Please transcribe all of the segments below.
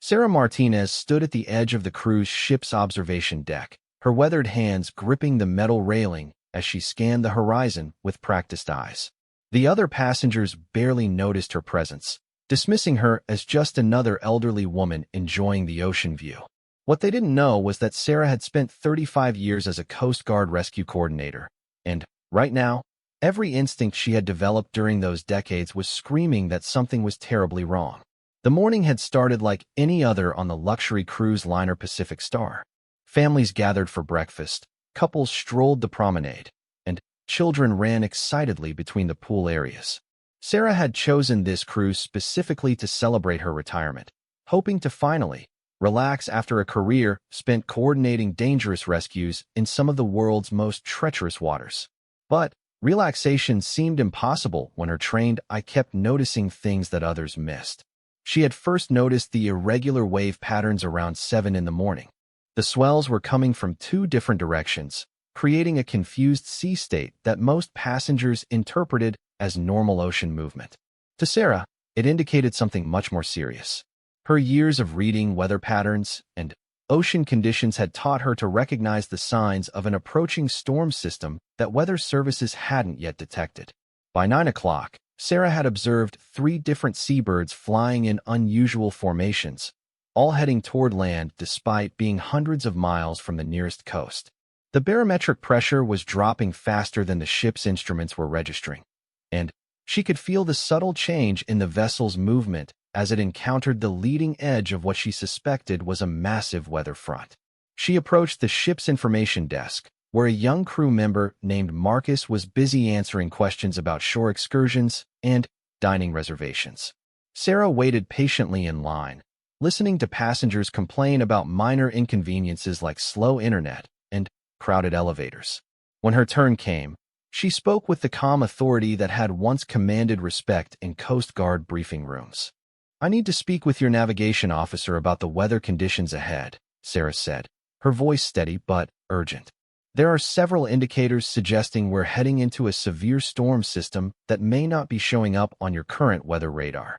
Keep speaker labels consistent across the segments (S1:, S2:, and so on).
S1: Sarah Martinez stood at the edge of the cruise ship's observation deck, her weathered hands gripping the metal railing as she scanned the horizon with practiced eyes. The other passengers barely noticed her presence, dismissing her as just another elderly woman enjoying the ocean view. What they didn't know was that Sarah had spent 35 years as a Coast Guard rescue coordinator, and, right now, every instinct she had developed during those decades was screaming that something was terribly wrong. The morning had started like any other on the luxury cruise liner Pacific Star. Families gathered for breakfast, couples strolled the promenade, and children ran excitedly between the pool areas. Sarah had chosen this cruise specifically to celebrate her retirement, hoping to finally relax after a career spent coordinating dangerous rescues in some of the world's most treacherous waters. But relaxation seemed impossible when her trained eye kept noticing things that others missed. She had first noticed the irregular wave patterns around 7 in the morning. The swells were coming from 2 different directions, creating a confused sea state that most passengers interpreted as normal ocean movement. To Sarah, it indicated something much more serious. Her years of reading weather patterns and ocean conditions had taught her to recognize the signs of an approaching storm system that weather services hadn't yet detected. By 9 o'clock, Sarah had observed 3 different seabirds flying in unusual formations, all heading toward land despite being hundreds of miles from the nearest coast. The barometric pressure was dropping faster than the ship's instruments were registering, and she could feel the subtle change in the vessel's movement as it encountered the leading edge of what she suspected was a massive weather front. She approached the ship's information desk, where a young crew member named Marcus was busy answering questions about shore excursions and dining reservations. Sarah waited patiently in line, listening to passengers complain about minor inconveniences like slow internet and crowded elevators. When her turn came, she spoke with the calm authority that had once commanded respect in Coast Guard briefing rooms. "I need to speak with your navigation officer about the weather conditions ahead," Sarah said, her voice steady but urgent. "There are several indicators suggesting we're heading into a severe storm system that may not be showing up on your current weather radar."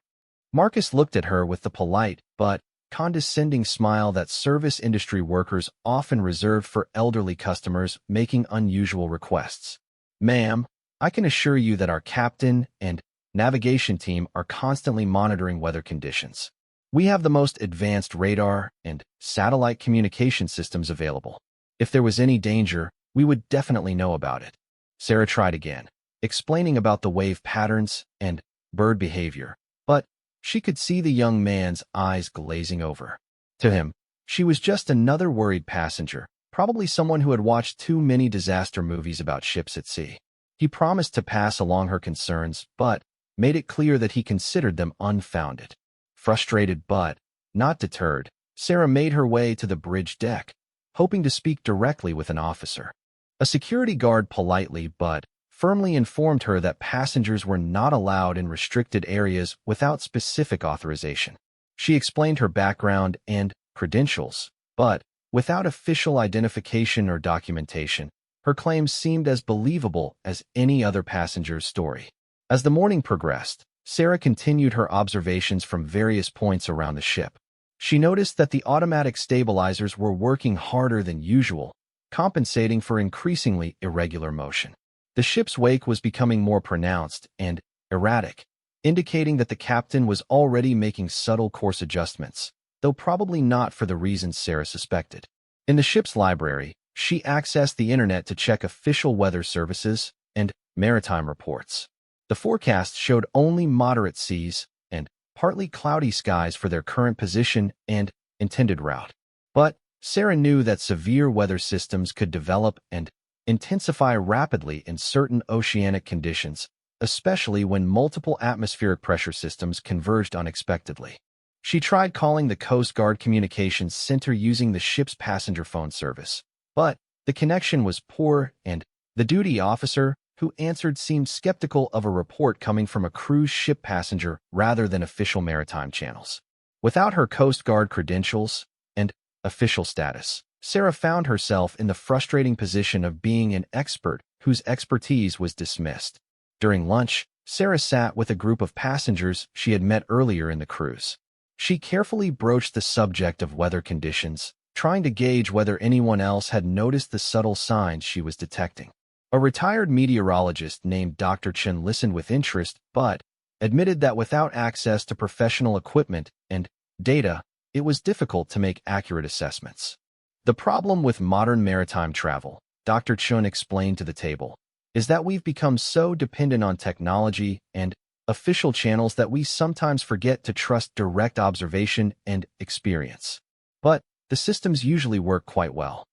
S1: Marcus looked at her with the polite but condescending smile that service industry workers often reserve for elderly customers making unusual requests. "Ma'am, I can assure you that our captain and navigation team are constantly monitoring weather conditions. We have the most advanced radar and satellite communication systems available. If there was any danger, we would definitely know about it." Sarah tried again, explaining about the wave patterns and bird behavior, but she could see the young man's eyes glazing over. To him, she was just another worried passenger, probably someone who had watched too many disaster movies about ships at sea. He promised to pass along her concerns, but made it clear that he considered them unfounded. Frustrated but not deterred, Sarah made her way to the bridge deck, hoping to speak directly with an officer. A security guard politely but firmly informed her that passengers were not allowed in restricted areas without specific authorization. She explained her background and credentials, but without official identification or documentation, her claims seemed as believable as any other passenger's story. As the morning progressed, Sarah continued her observations from various points around the ship. She noticed that the automatic stabilizers were working harder than usual, compensating for increasingly irregular motion. The ship's wake was becoming more pronounced and erratic, indicating that the captain was already making subtle course adjustments, though probably not for the reasons Sarah suspected. In the ship's library, she accessed the internet to check official weather services and maritime reports. The forecast showed only moderate seas and partly cloudy skies for their current position and intended route. But Sarah knew that severe weather systems could develop and intensify rapidly in certain oceanic conditions, especially when multiple atmospheric pressure systems converged unexpectedly. She tried calling the Coast Guard Communications Center using the ship's passenger phone service, but the connection was poor and the duty officer who answered seemed skeptical of a report coming from a cruise ship passenger rather than official maritime channels. Without her Coast Guard credentials and official status, Sarah found herself in the frustrating position of being an expert whose expertise was dismissed. During lunch, Sarah sat with a group of passengers she had met earlier in the cruise. She carefully broached the subject of weather conditions, trying to gauge whether anyone else had noticed the subtle signs she was detecting. A retired meteorologist named Dr. Chen listened with interest, but admitted that without access to professional equipment and data, it was difficult to make accurate assessments. The problem with modern maritime travel, Dr. Chun explained to the table, is that we've become so dependent on technology and official channels that we sometimes forget to trust direct observation and experience. But the systems usually work quite well.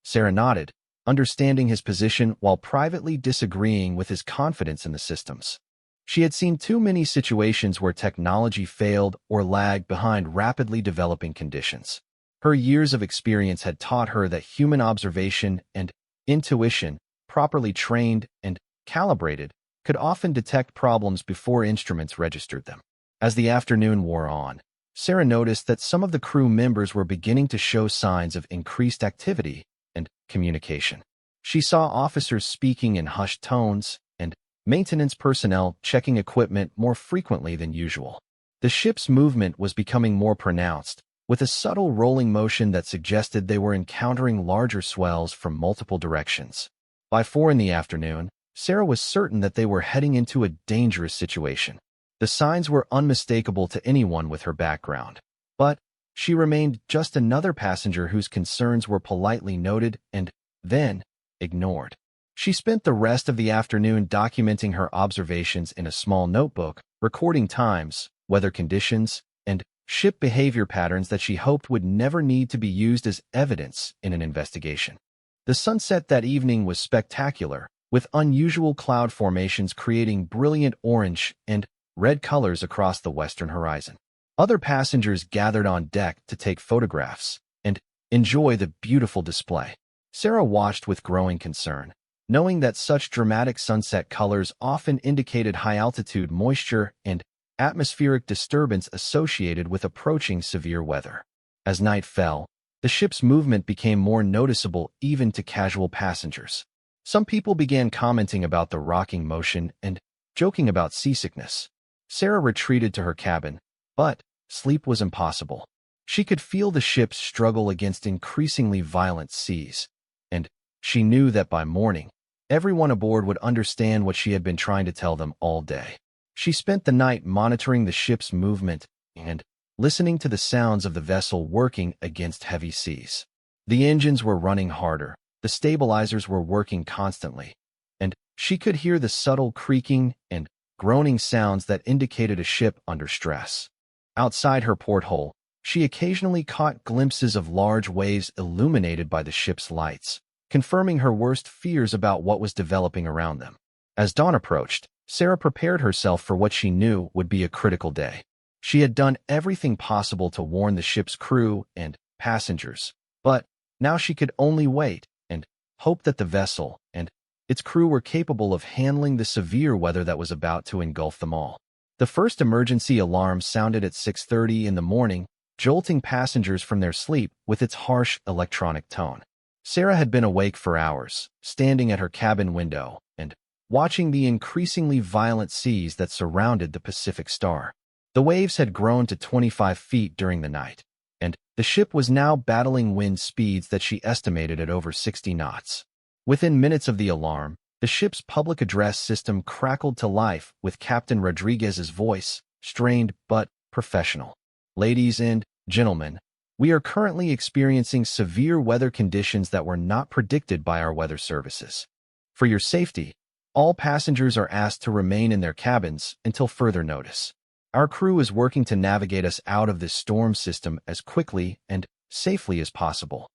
S1: Sarah nodded, understanding his position while privately disagreeing with his confidence in the systems. She had seen too many situations where technology failed or lagged behind rapidly developing conditions. Her years of experience had taught her that human observation and intuition, properly trained and calibrated, could often detect problems before instruments registered them. As the afternoon wore on, Sarah noticed that some of the crew members were beginning to show signs of increased activity and communication. She saw officers speaking in hushed tones and maintenance personnel checking equipment more frequently than usual. The ship's movement was becoming more pronounced, with a subtle rolling motion that suggested they were encountering larger swells from multiple directions. By 4 in the afternoon, Sarah was certain that they were heading into a dangerous situation. The signs were unmistakable to anyone with her background. But she remained just another passenger whose concerns were politely noted and then ignored. She spent the rest of the afternoon documenting her observations in a small notebook, recording times, weather conditions, and ship behavior patterns that she hoped would never need to be used as evidence in an investigation. The sunset that evening was spectacular, with unusual cloud formations creating brilliant orange and red colors across the western horizon. Other passengers gathered on deck to take photographs and enjoy the beautiful display. Sarah watched with growing concern, knowing that such dramatic sunset colors often indicated high-altitude moisture and atmospheric disturbance associated with approaching severe weather. As night fell, the ship's movement became more noticeable even to casual passengers. Some people began commenting about the rocking motion and joking about seasickness. Sarah retreated to her cabin, but sleep was impossible. She could feel the ship's struggle against increasingly violent seas, and she knew that by morning, everyone aboard would understand what she had been trying to tell them all day. She spent the night monitoring the ship's movement and listening to the sounds of the vessel working against heavy seas. The engines were running harder, the stabilizers were working constantly, and she could hear the subtle creaking and groaning sounds that indicated a ship under stress. Outside her porthole, she occasionally caught glimpses of large waves illuminated by the ship's lights, confirming her worst fears about what was developing around them. As dawn approached, Sarah prepared herself for what she knew would be a critical day. She had done everything possible to warn the ship's crew and passengers, but now she could only wait and hope that the vessel and its crew were capable of handling the severe weather that was about to engulf them all. The first emergency alarm sounded at 6:30 in the morning, jolting passengers from their sleep with its harsh electronic tone. Sarah had been awake for hours, standing at her cabin window and watching the increasingly violent seas that surrounded the Pacific Star. The waves had grown to 25 feet during the night, and the ship was now battling wind speeds that she estimated at over 60 knots. Within minutes of the alarm, the ship's public address system crackled to life with Captain Rodriguez's voice, strained but professional. Ladies and gentlemen, we are currently experiencing severe weather conditions that were not predicted by our weather services. For your safety, all passengers are asked to remain in their cabins until further notice. Our crew is working to navigate us out of this storm system as quickly and safely as possible.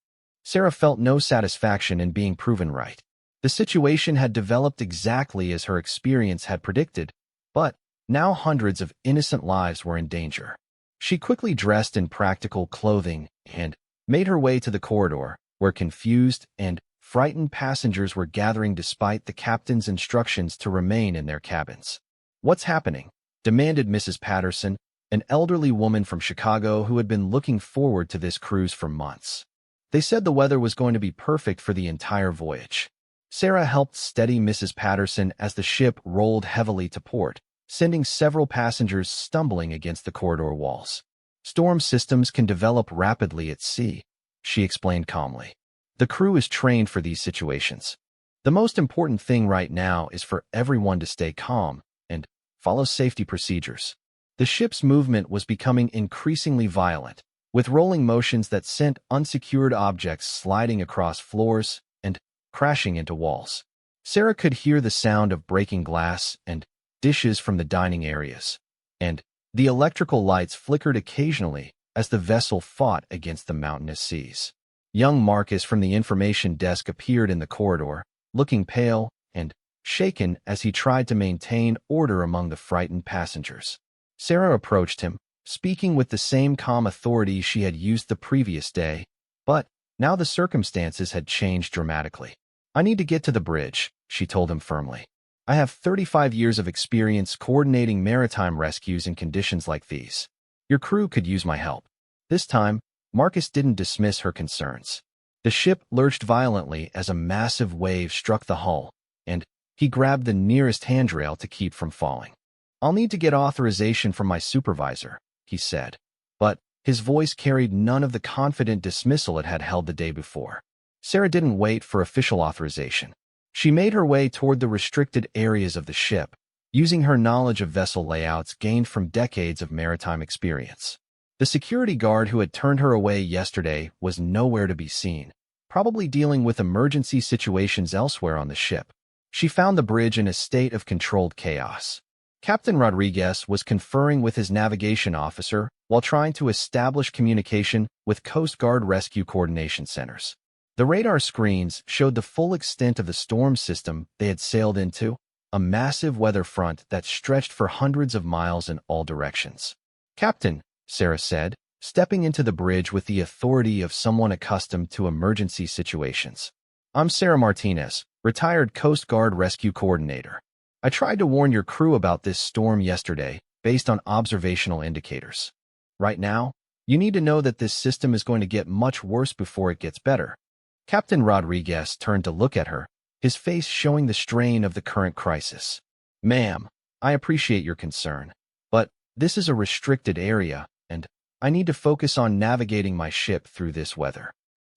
S1: Sarah felt no satisfaction in being proven right. The situation had developed exactly as her experience had predicted, but now hundreds of innocent lives were in danger. She quickly dressed in practical clothing and made her way to the corridor, where confused and frightened passengers were gathering despite the captain's instructions to remain in their cabins. "What's happening?" demanded Mrs. Patterson, an elderly woman from Chicago who had been looking forward to this cruise for months. They said the weather was going to be perfect for the entire voyage. Sarah helped steady Mrs. Patterson as the ship rolled heavily to port, sending several passengers stumbling against the corridor walls. Storm systems can develop rapidly at sea, she explained calmly. The crew is trained for these situations. The most important thing right now is for everyone to stay calm and follow safety procedures. The ship's movement was becoming increasingly violent, with rolling motions that sent unsecured objects sliding across floors and crashing into walls. Sarah could hear the sound of breaking glass and dishes from the dining areas, and the electrical lights flickered occasionally as the vessel fought against the mountainous seas. Young Marcus from the information desk appeared in the corridor, looking pale and shaken as he tried to maintain order among the frightened passengers. Sarah approached him, speaking with the same calm authority she had used the previous day, but now the circumstances had changed dramatically. "I need to get to the bridge," she told him firmly. "I have 35 years of experience coordinating maritime rescues in conditions like these. Your crew could use my help." This time, Marcus didn't dismiss her concerns. The ship lurched violently as a massive wave struck the hull, and he grabbed the nearest handrail to keep from falling. "I'll need to get authorization from my supervisor," he said, but his voice carried none of the confident dismissal it had held the day before. Sarah didn't wait for official authorization. She made her way toward the restricted areas of the ship, using her knowledge of vessel layouts gained from decades of maritime experience. The security guard who had turned her away yesterday was nowhere to be seen, probably dealing with emergency situations elsewhere on the ship. She found the bridge in a state of controlled chaos. Captain Rodriguez was conferring with his navigation officer while trying to establish communication with Coast Guard rescue coordination centers. The radar screens showed the full extent of the storm system they had sailed into, a massive weather front that stretched for hundreds of miles in all directions. "Captain," Sarah said, stepping into the bridge with the authority of someone accustomed to emergency situations. "I'm Sarah Martinez, retired Coast Guard rescue coordinator. I tried to warn your crew about this storm yesterday based on observational indicators. Right now, you need to know that this system is going to get much worse before it gets better." Captain Rodriguez turned to look at her, his face showing the strain of the current crisis. "Ma'am, I appreciate your concern, but this is a restricted area, and I need to focus on navigating my ship through this weather."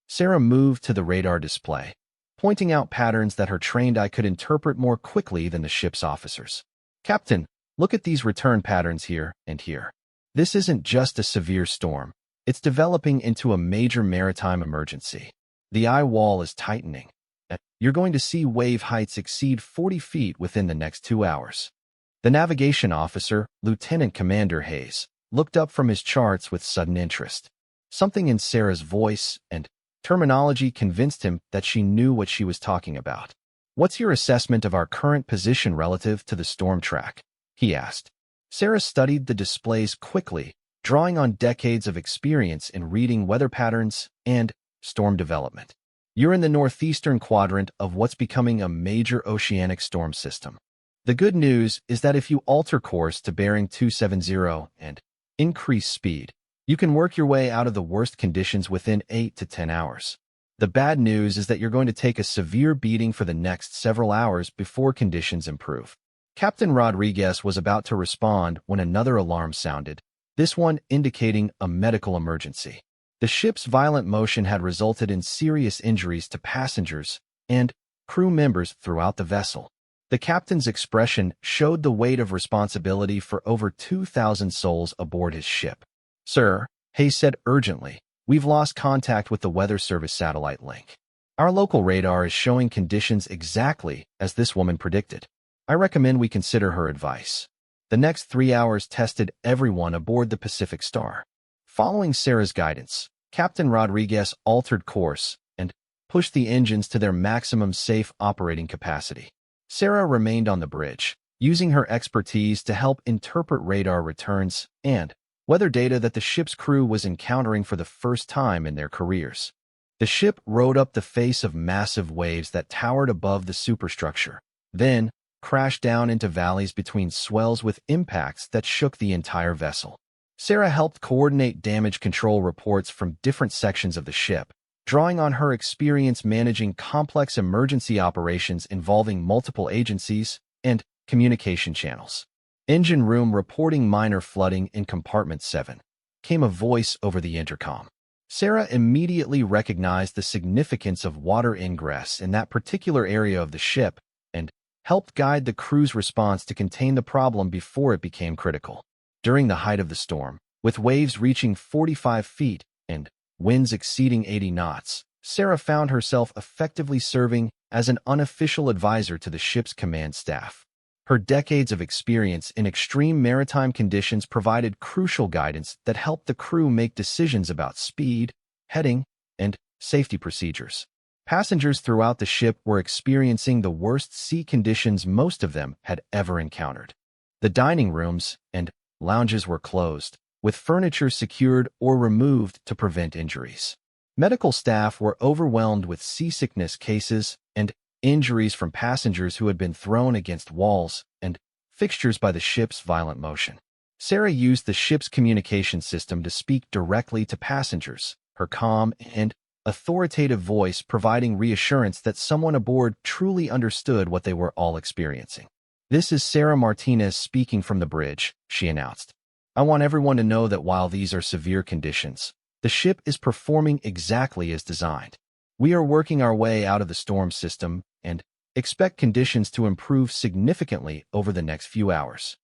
S1: Sarah moved to the radar display, pointing out patterns that her trained eye could interpret more quickly than the ship's officers. "Captain, look at these return patterns here and here. This isn't just a severe storm. It's developing into a major maritime emergency. The eye wall is tightening. You're going to see wave heights exceed 40 feet within the next 2 hours." The navigation officer, Lieutenant Commander Hayes, looked up from his charts with sudden interest. Something in Sarah's voice and terminology convinced him that she knew what she was talking about. "What's your assessment of our current position relative to the storm track?" he asked. Sarah studied the displays quickly, drawing on decades of experience in reading weather patterns and storm development. "You're in the northeastern quadrant of what's becoming a major oceanic storm system. The good news is that if you alter course to bearing 270 and increase speed, you can work your way out of the worst conditions within 8 to 10 hours. The bad news is that you're going to take a severe beating for the next several hours before conditions improve." Captain Rodriguez was about to respond when another alarm sounded, this one indicating a medical emergency. The ship's violent motion had resulted in serious injuries to passengers and crew members throughout the vessel. The captain's expression showed the weight of responsibility for over 2,000 souls aboard his ship. "Sir," Hayes said urgently, "we've lost contact with the Weather Service satellite link. Our local radar is showing conditions exactly as this woman predicted. I recommend we consider her advice." The next 3 hours tested everyone aboard the Pacific Star. Following Sarah's guidance, Captain Rodriguez altered course and pushed the engines to their maximum safe operating capacity. Sarah remained on the bridge, using her expertise to help interpret radar returns and weather data that the ship's crew was encountering for the first time in their careers. The ship rode up the face of massive waves that towered above the superstructure, then crashed down into valleys between swells with impacts that shook the entire vessel. Sarah helped coordinate damage control reports from different sections of the ship, drawing on her experience managing complex emergency operations involving multiple agencies and communication channels. Engine room reporting minor flooding in Compartment 7. came a voice over the intercom. Sarah immediately recognized the significance of water ingress in that particular area of the ship and helped guide the crew's response to contain the problem before it became critical. During the height of the storm, with waves reaching 45 feet and winds exceeding 80 knots, Sarah found herself effectively serving as an unofficial advisor to the ship's command staff. Her decades of experience in extreme maritime conditions provided crucial guidance that helped the crew make decisions about speed, heading, and safety procedures. Passengers throughout the ship were experiencing the worst sea conditions most of them had ever encountered. The dining rooms and lounges were closed, with furniture secured or removed to prevent injuries. Medical staff were overwhelmed with seasickness cases and injuries from passengers who had been thrown against walls and fixtures by the ship's violent motion. Sarah used the ship's communication system to speak directly to passengers, her calm and authoritative voice providing reassurance that someone aboard truly understood what they were all experiencing. "This is Sarah Martinez speaking from the bridge," she announced. "I want everyone to know that while these are severe conditions, the ship is performing exactly as designed. We are working our way out of the storm system and expect conditions to improve significantly over the next few hours."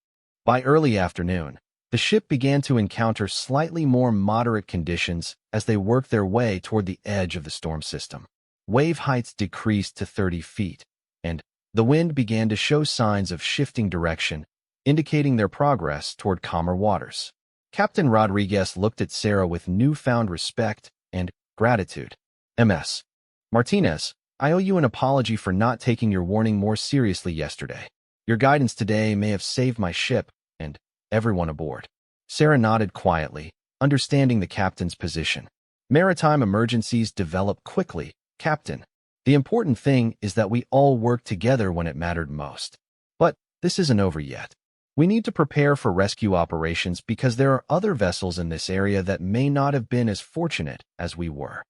S1: By early afternoon, the ship began to encounter slightly more moderate conditions as they worked their way toward the edge of the storm system. Wave heights decreased to 30 feet, and the wind began to show signs of shifting direction, indicating their progress toward calmer waters. Captain Rodriguez looked at Sarah with newfound respect and gratitude. "Ms. Martinez, I owe you an apology for not taking your warning more seriously yesterday. Your guidance today may have saved my ship and everyone aboard." Sarah nodded quietly, understanding the captain's position. "Maritime emergencies develop quickly, Captain. The important thing is that we all work together when it mattered most. But this isn't over yet. We need to prepare for rescue operations because there are other vessels in this area that may not have been as fortunate as we were."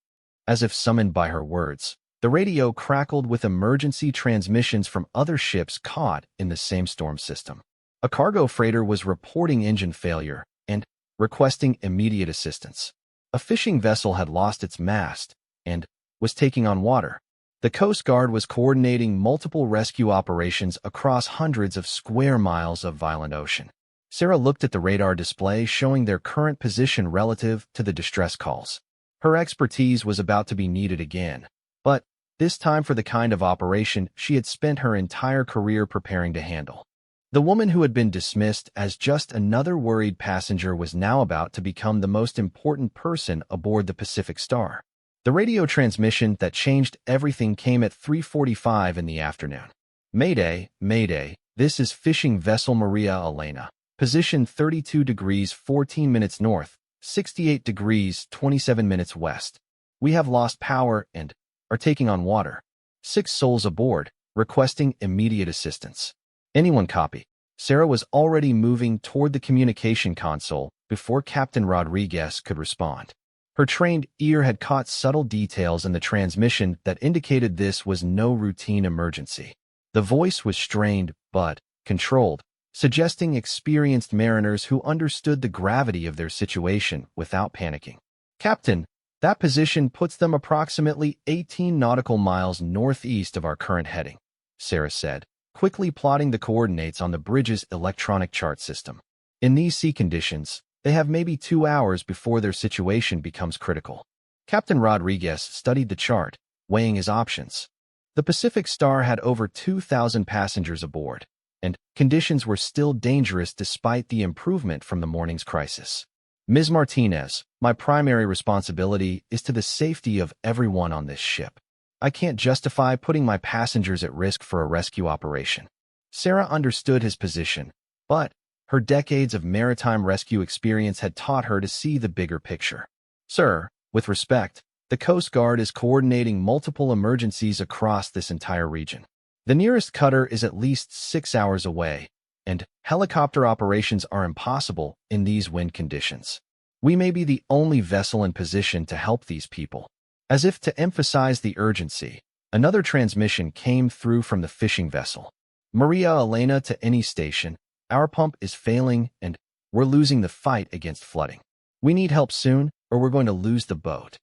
S1: As if summoned by her words, the radio crackled with emergency transmissions from other ships caught in the same storm system. A cargo freighter was reporting engine failure and requesting immediate assistance. A fishing vessel had lost its mast and was taking on water. The Coast Guard was coordinating multiple rescue operations across hundreds of square miles of violent ocean. Sarah looked at the radar display showing their current position relative to the distress calls. Her expertise was about to be needed again, but this time for the kind of operation she had spent her entire career preparing to handle. The woman who had been dismissed as just another worried passenger was now about to become the most important person aboard the Pacific Star. The radio transmission that changed everything came at 3:45 in the afternoon. "Mayday, Mayday, this is fishing vessel Maria Elena. Position 32 degrees 14 minutes north, 68 degrees 27 minutes west. We have lost power and are taking on water. 6 souls aboard, requesting immediate assistance. Anyone copy?" Sarah was already moving toward the communication console before Captain Rodriguez could respond. Her trained ear had caught subtle details in the transmission that indicated this was no routine emergency. The voice was strained but controlled, suggesting experienced mariners who understood the gravity of their situation without panicking. "Captain, that position puts them approximately 18 nautical miles northeast of our current heading," Sarah said, quickly plotting the coordinates on the bridge's electronic chart system. "In these sea conditions, they have maybe 2 hours before their situation becomes critical." Captain Rodriguez studied the chart, weighing his options. The Pacific Star had over 2,000 passengers aboard, and conditions were still dangerous despite the improvement from the morning's crisis. "Ms. Martinez, my primary responsibility is to the safety of everyone on this ship. I can't justify putting my passengers at risk for a rescue operation." Sarah understood his position, but her decades of maritime rescue experience had taught her to see the bigger picture. "Sir, with respect, the Coast Guard is coordinating multiple emergencies across this entire region. The nearest cutter is at least 6 hours away, and helicopter operations are impossible in these wind conditions. We may be the only vessel in position to help these people." As if to emphasize the urgency, another transmission came through from the fishing vessel. "Maria Elena to any station, our pump is failing and we're losing the fight against flooding. We need help soon, or we're going to lose the boat.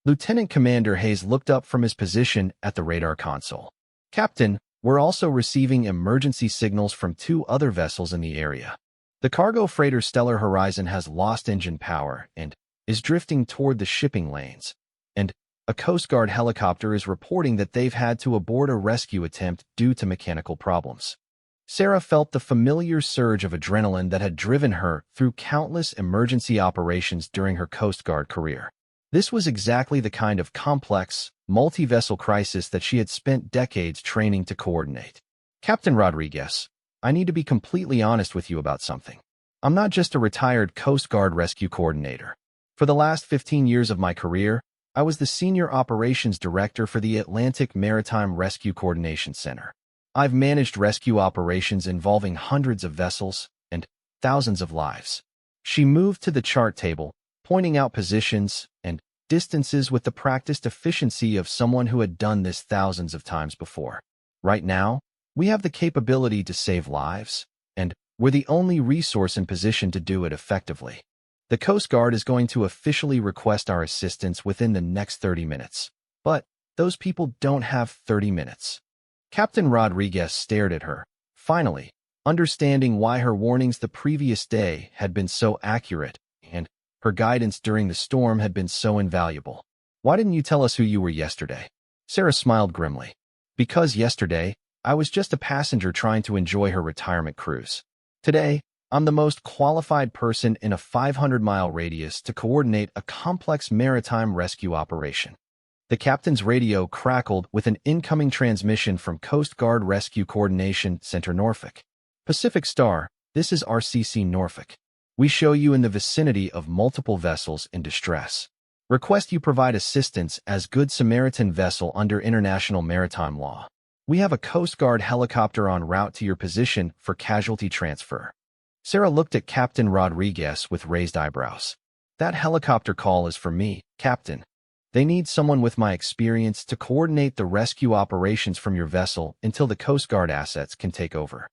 S1: Lieutenant Commander Hayes looked up from his position at the radar console. Captain, we're also receiving emergency signals from 2 other vessels in the area. The cargo freighter Stellar Horizon has lost engine power and is drifting toward the shipping lanes, and a Coast Guard helicopter is reporting that they've had to abort a rescue attempt due to mechanical problems. Sarah felt the familiar surge of adrenaline that had driven her through countless emergency operations during her Coast Guard career. This was exactly the kind of complex, multi-vessel crisis that she had spent decades training to coordinate. Captain Rodriguez, I need to be completely honest with you about something. I'm not just a retired Coast Guard rescue coordinator. For the last 15 years of my career, I was the Senior Operations Director for the Atlantic Maritime Rescue Coordination Center. I've managed rescue operations involving hundreds of vessels and thousands of lives. She moved to the chart table, pointing out positions and distances with the practiced efficiency of someone who had done this thousands of times before. Right now, we have the capability to save lives, and we're the only resource in position to do it effectively. The Coast Guard is going to officially request our assistance within the next 30 minutes. But those people don't have 30 minutes. Captain Rodriguez stared at her, finally, understanding why her warnings the previous day had been so accurate and her guidance during the storm had been so invaluable. Why didn't you tell us who you were yesterday? Sarah smiled grimly. Because yesterday, I was just a passenger trying to enjoy her retirement cruise. Today, I'm the most qualified person in a 500-mile radius to coordinate a complex maritime rescue operation. The captain's radio crackled with an incoming transmission from Coast Guard Rescue Coordination Center Norfolk. Pacific Star, this is RCC Norfolk. We show you in the vicinity of multiple vessels in distress. Request you provide assistance as Good Samaritan vessel under international maritime law. We have a Coast Guard helicopter en route to your position for casualty transfer. Sarah looked at Captain Rodriguez with raised eyebrows. That helicopter call is for me, Captain. They need someone with my experience to coordinate the rescue operations from your vessel until the Coast Guard assets can take over.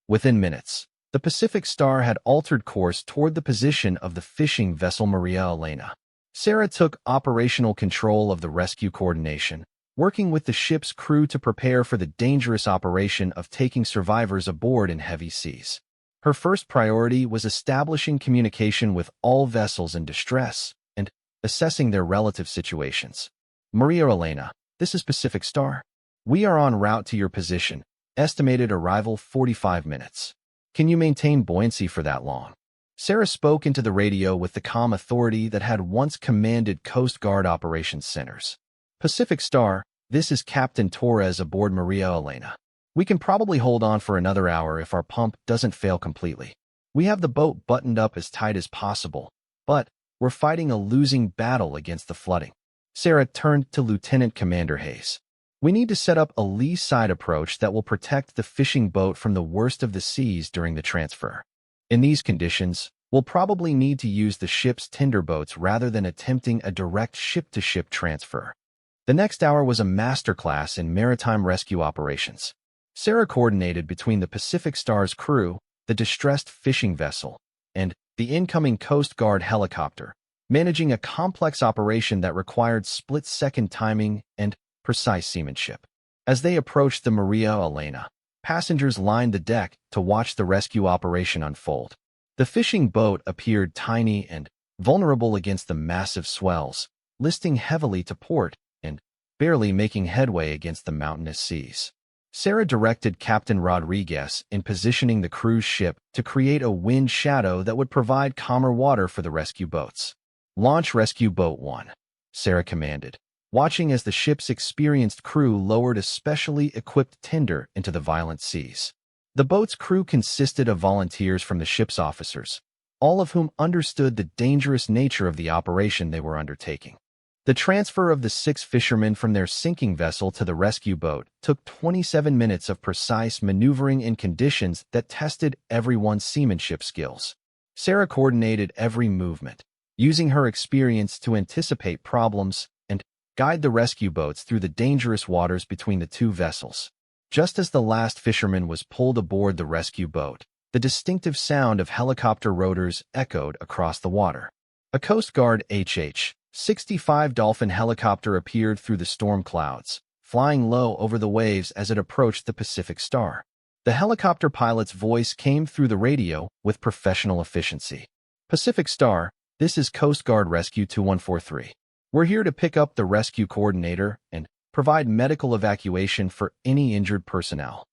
S1: Within minutes, the Pacific Star had altered course toward the position of the fishing vessel Maria Elena. Sarah took operational control of the rescue coordination, working with the ship's crew to prepare for the dangerous operation of taking survivors aboard in heavy seas. Her first priority was establishing communication with all vessels in distress and assessing their relative situations. Maria Elena, this is Pacific Star. We are en route to your position. Estimated arrival 45 minutes. Can you maintain buoyancy for that long? Sarah spoke into the radio with the calm authority that had once commanded Coast Guard operations centers. Pacific Star, this is Captain Torres aboard Maria Elena. We can probably hold on for another hour if our pump doesn't fail completely. We have the boat buttoned up as tight as possible, but we're fighting a losing battle against the flooding. Sarah turned to Lieutenant Commander Hayes. We need to set up a lee side approach that will protect the fishing boat from the worst of the seas during the transfer. In these conditions, we'll probably need to use the ship's tender boats rather than attempting a direct ship-to-ship transfer. The next hour was a masterclass in maritime rescue operations. Sarah coordinated between the Pacific Star's crew, the distressed fishing vessel, and the incoming Coast Guard helicopter, managing a complex operation that required split-second timing and precise seamanship. As they approached the Maria Elena, passengers lined the deck to watch the rescue operation unfold. The fishing boat appeared tiny and vulnerable against the massive swells, listing heavily to port and barely making headway against the mountainous seas. Sarah directed Captain Rodriguez in positioning the cruise ship to create a wind shadow that would provide calmer water for the rescue boats. Launch Rescue Boat 1, Sarah commanded, watching as the ship's experienced crew lowered a specially equipped tender into the violent seas. The boat's crew consisted of volunteers from the ship's officers, all of whom understood the dangerous nature of the operation they were undertaking. The transfer of the 6 fishermen from their sinking vessel to the rescue boat took 27 minutes of precise maneuvering in conditions that tested everyone's seamanship skills. Sarah coordinated every movement, using her experience to anticipate problems and guide the rescue boats through the dangerous waters between the 2 vessels. Just as the last fisherman was pulled aboard the rescue boat, the distinctive sound of helicopter rotors echoed across the water. A Coast Guard HH-65 Dolphin helicopter appeared through the storm clouds, flying low over the waves as it approached the Pacific Star. The helicopter pilot's voice came through the radio with professional efficiency. Pacific Star, this is Coast Guard Rescue 2143. We're here to pick up the rescue coordinator and provide medical evacuation for any injured personnel.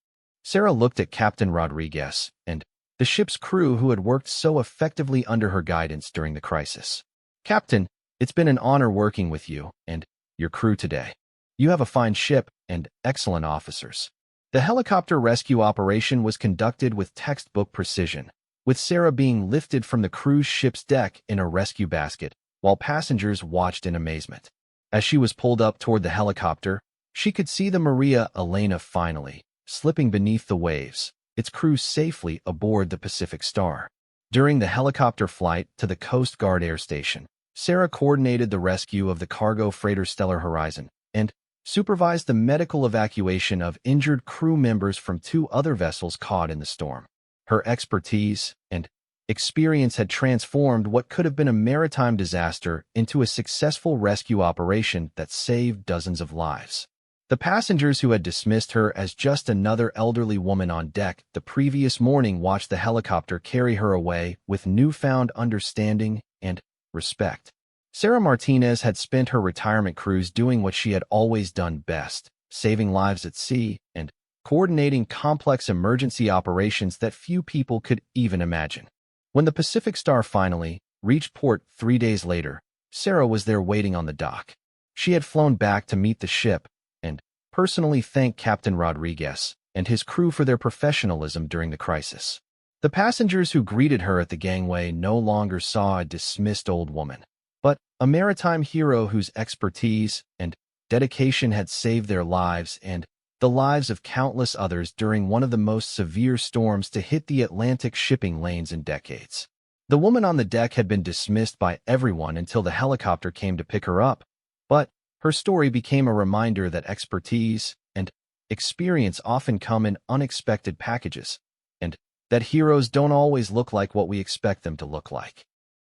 S1: Sarah looked at Captain Rodriguez and the ship's crew who had worked so effectively under her guidance during the crisis. Captain, it's been an honor working with you and your crew today. You have a fine ship and excellent officers. The helicopter rescue operation was conducted with textbook precision, with Sarah being lifted from the cruise ship's deck in a rescue basket, while passengers watched in amazement. As she was pulled up toward the helicopter, she could see the Maria Elena finally, slipping beneath the waves, its crew safely aboard the Pacific Star. During the helicopter flight to the Coast Guard Air Station, Sarah coordinated the rescue of the cargo freighter Stellar Horizon and supervised the medical evacuation of injured crew members from 2 other vessels caught in the storm. Her expertise and experience had transformed what could have been a maritime disaster into a successful rescue operation that saved dozens of lives. The passengers who had dismissed her as just another elderly woman on deck the previous morning watched the helicopter carry her away with newfound understanding and respect. Sarah Martinez had spent her retirement cruise doing what she had always done best, saving lives at sea and coordinating complex emergency operations that few people could even imagine. When the Pacific Star finally reached port 3 days later, Sarah was there waiting on the dock. She had flown back to meet the ship and personally thank Captain Rodriguez and his crew for their professionalism during the crisis. The passengers who greeted her at the gangway no longer saw a dismissed old woman, but a maritime hero whose expertise and dedication had saved their lives and the lives of countless others during one of the most severe storms to hit the Atlantic shipping lanes in decades. The woman on the deck had been dismissed by everyone until the helicopter came to pick her up, but her story became a reminder that expertise and experience often come in unexpected packages, and that heroes don't always look like what we expect them to look like.